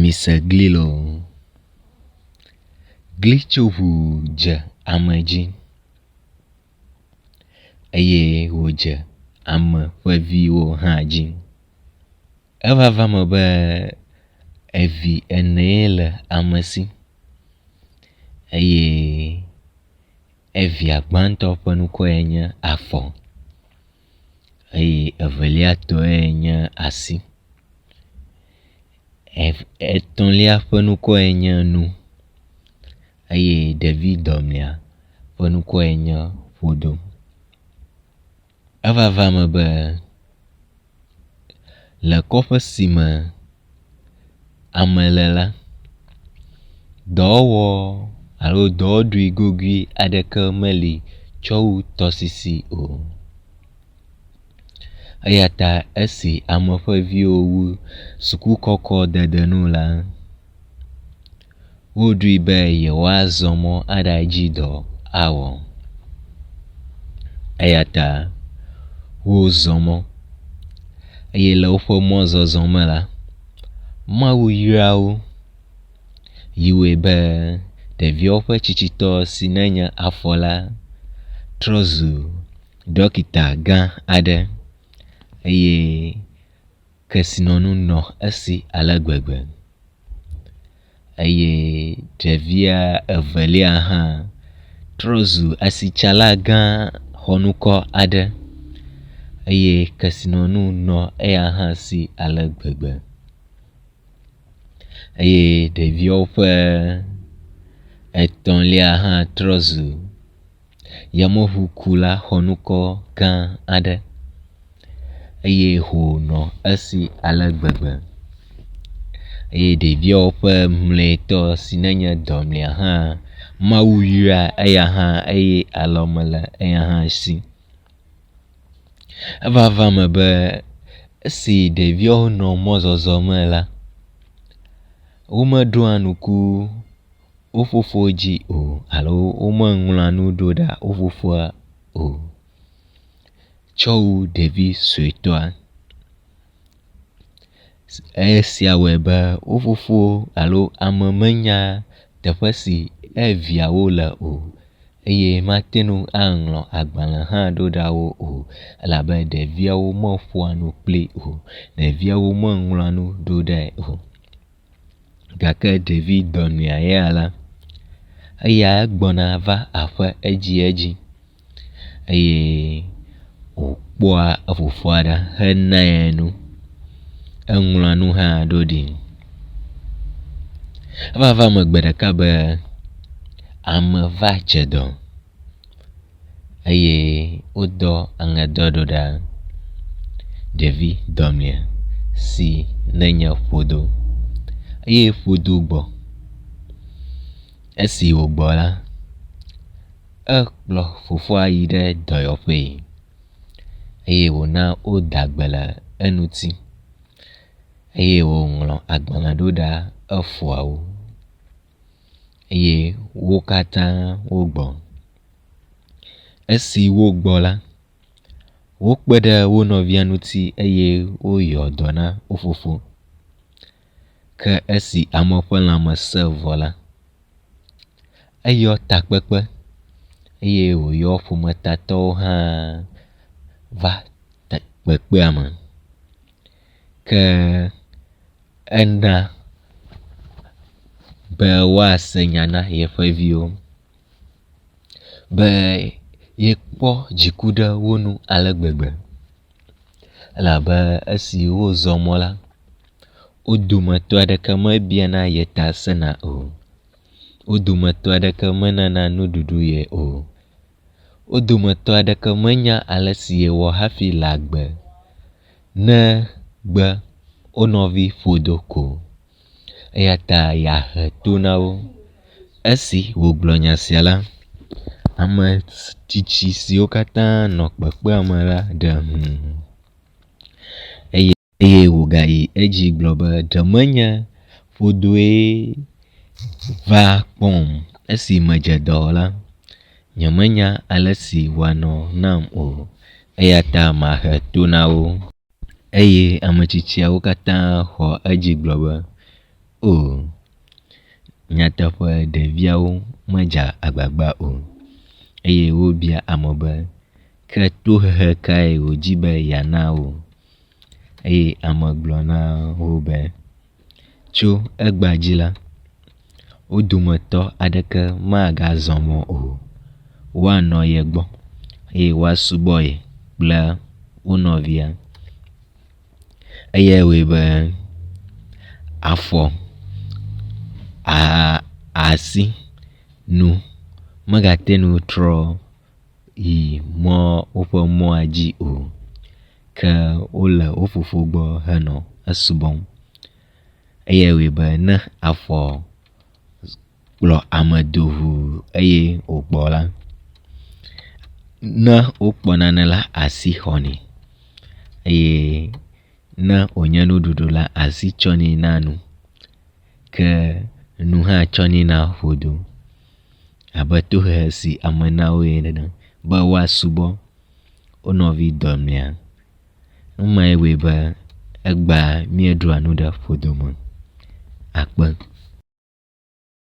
Mise glilo. Glitsoʋu dze ame dzi eye wòdze ame ƒe viwo hã dzi. Evava me be evi ene le ame si eye evia gbãtɔ ƒe nukɔe nye afɔ eye eveliatɔe nye asi. Etɔ̃lia ƒe nukɔe nye nu eye ɖevi dɔmlia ƒe nukɔe nye ƒodo. Evava me be le kɔƒe si me ame le la, dɔwɔwɔ alo dɔwɔɖui gogoe aɖeke meli tsɔ wu tɔsisi o. Eya ta esi ame ƒe viwo wu sukukɔkɔ dedenu la, woɖoe be yewoazɔ mɔ aɖadzi dɔ awɔ. Eya ta wozɔ mɔ eye le woƒe mɔzɔzɔ me la, Mawu yra wo yiwoe be ɖeviawo ƒe tsitsitɔ si nenye afɔ la trɔ zu ɖɔkita gã aɖe eye kesinɔnu nɔ esi ale gbegbe eye ɖevia evelia hã trɔ zu asitsala gã xɔnukɔ aɖe eye kesinɔnu nɔ eya hã si ale gbegbe eye ɖeviawo ƒe etɔ̃lia hã trɔ zu yameʋukula xɔnukɔ gã aɖe eye wònɔ esi ale gbegbe eye ɖeviawo ƒe mlɔetɔ si nenye dɔmlia hã Mawu yra eya hã eye alɔ me le eya hã si. Evava me be esi ɖeviawo nɔ mɔzɔzɔ me la, womeɖoa ŋku wo fofo dzi o alo womeŋlɔa nu ɖo ɖa wo fofoa o tsɔ wu ɖevi suetɔa. Esia wɔe be wo fofo alo ame menya teƒe si eviawo le o eye mate ŋu aŋlɔ agbalẽ hã ɖo ɖa wo o elabe ɖeviawo meƒoa nu kpli o, ɖeviawo meŋlɔa nu ɖo ɖae o. Gake ɖevi dɔmlia ya la, eya gbɔna va aƒe edzedzi eye wòkpɔa efofoa ɖa henae nu, eŋlɔa nu hã ɖo ɖi. Evava me gbe ɖeka be ame va dze dɔ eye wodɔ aŋedɔ ɖo ɖa ɖevi dɔmlia si nenye ƒodo eye ƒodo gbɔ. Esi wògbɔ la, ekplɔ fofoa yi ɖe dɔyɔƒe eye wòna woda gbe le eŋuti eye wòŋlɔ agbalẽ ɖo ɖa efoawo eye wo katã wogbɔ. Esi wogbɔ la, wokpe ɖe wo nɔvia ŋuti eye woyɔ dɔ na wo fofo. Ke esi ame ƒe lãme sẽ vɔ la, eyɔ takpekpe eye wòyɔ ƒometatɔwo hã va kpekpea me. Ke ena be woase nya na yeƒe viwo be yekpɔ dziku ɖe wo nu ale gbegbe elabe esi wozɔ mɔ la, wo dometɔ aɖeke mebiana ye ta sena o, wo dometɔ aɖeke menana nuɖuɖu ye o, wo dometɔ aɖeke menya ale si yewɔ hafi le agbe ne gbe wo nɔvi ƒodo ko. Eya ta yeahe to na wo. Esi wògblɔ nya sia la, ame tsitsi siwo katã nɔ kpekpea me la ɖe eye wògayi edzi gblɔ be ɖe menye ƒodoe va kpɔm esi medze dɔ la, nyemenya ale si wòanɔ nam o eya ta mahe to na wo. Eye ametsitsiawo katã xɔ edzi gblɔ be o. Nyateƒe ɖeviawo medze agbagba o eye wobia ame be ke tohehe kae wòdzi be yeana wo eye ame gblɔ na wo be tso egba dzi la, wo dometɔ aɖeke magazɔ mɔ o. Woanɔ ye gbɔ eye woasubɔ ye kple wo nɔvia eye woe be afɔ, asi, nu megate nu trɔ yi woƒe mɔa dzi o, ke wole wo fofo gbɔ henɔ esubɔm eye woe be ne afɔ kplɔ ame do ʋuu eye wògbɔ la, ne wokpɔ nane la, asi xɔnɛ eye ne wònye nuɖuɖu la, asi tsɔnɛ na nu, ke nu hã tsɔnɛ na ƒodo abe tohehe si ame na woe nene be woasubɔ wo nɔvi dɔmea. Numae wɔe be egba mieɖua nu ɖe ƒodome. Akpe.